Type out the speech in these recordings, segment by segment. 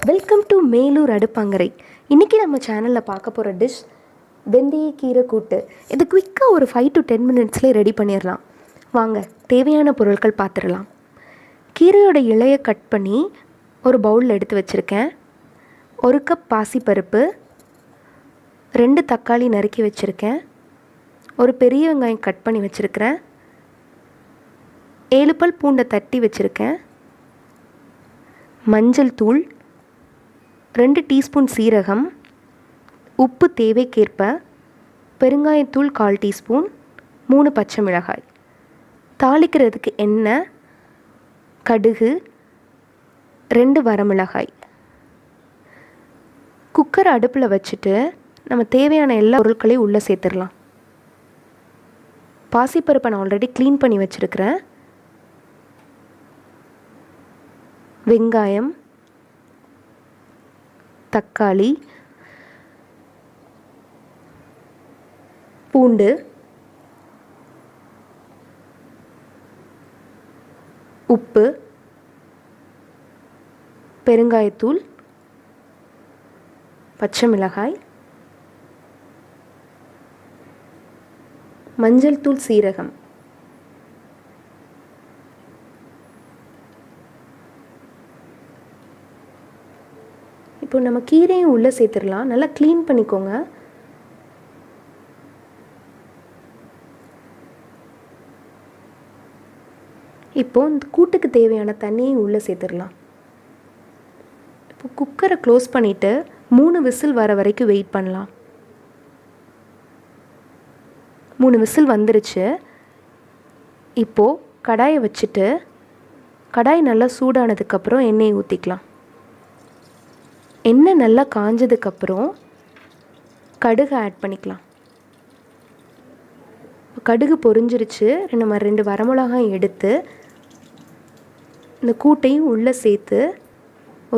Welcome to Melur அடுப்பாங்கரை. இன்றைக்கி நம்ம சேனலில் பார்க்க போகிற டிஷ் வெந்தய கீரை கூட்டு. இது குயிக்காக ஒரு 5 to 10 மினிட்ஸ்லேயே ரெடி பண்ணிடலாம். வாங்க தேவையான பொருட்கள் பார்த்துடலாம். கீரையோட இலையை கட் பண்ணி ஒரு பவுலில் எடுத்து வச்சுருக்கேன். 1 கப் பாசிப்பருப்பு, 2 தக்காளி நறுக்கி வச்சுருக்கேன், ஒரு பெரிய வெங்காயம் கட் பண்ணி வச்சுருக்கிறேன், 7 பல் பூண்டை தட்டி வச்சுருக்கேன், மஞ்சள் தூள், 2 டீஸ்பூன் சீரகம், உப்பு தேவைக்கேற்ப, பெருங்காயத்தூள் 1/4 டீஸ்பூன், 3 பச்சை மிளகாய். தாளிக்கிறதுக்கு எண்ணெய், கடுகு, 2 வரமிளகாய். குக்கரை அடுப்பில் வச்சுட்டு நம்ம தேவையான எல்லா பொருட்களையும் உள்ளே சேர்த்துடலாம். பாசிப்பருப்பை நான் ஆல்ரெடி க்ளீன் பண்ணி வச்சுருக்கிறேன். வெங்காயம், தக்காளி, பூண்டு, உப்பு, பெருங்காயத்தூள், பச்சை மிளகாய், மஞ்சள் தூள், சீரகம். இப்போ நம்ம கீரையும் உள்ளே சேர்த்துடலாம். நல்லா க்ளீன் பண்ணிக்கோங்க. இப்போது இந்த கூட்டுக்கு தேவையான தண்ணியும் உள்ளே சேர்த்துடலாம். இப்போ குக்கரை க்ளோஸ் பண்ணிவிட்டு 3 விசில் வர வரைக்கும் வெயிட் பண்ணலாம். 3 விசில் வந்துருச்சு. இப்போது கடாயை வச்சுட்டு கடாய் நல்லா சூடானதுக்கப்புறம் எண்ணெயை ஊற்றிக்கலாம். எண்ணெய் நல்லா காஞ்சதுக்கப்புறம் கடுகு ஆட் பண்ணிக்கலாம். கடுகு பொரிஞ்சிருச்சு. நம்ம 2 வரமிளகாய் எடுத்து இந்த கூட்டையும் உள்ளே சேர்த்து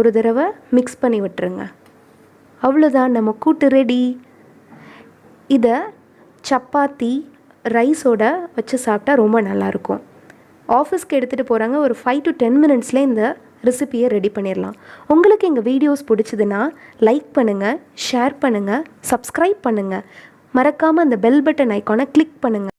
ஒரு தடவை மிக்ஸ் பண்ணி விட்டுருங்க. அவ்வளோதான், நம்ம கூட்டு ரெடி. இதை சப்பாத்தி, ரைஸோட வச்சு சாப்பிட்டா ரொம்ப நல்லாயிருக்கும். ஆஃபீஸ்க்கு எடுத்துகிட்டு போகிறாங்க. ஒரு 5 to 10 மினிட்ஸில் இந்த ரெசிபியை ரெடி பண்ணிடலாம். உங்களுக்கு எங்கள் வீடியோஸ் பிடிச்சதுன்னா லைக் பண்ணுங்கள், ஷேர் பண்ணுங்கள், சப்ஸ்கிரைப் பண்ணுங்கள். மறக்காமல் அந்த பெல் பட்டன் ஐக்கானை கிளிக் பண்ணுங்கள்.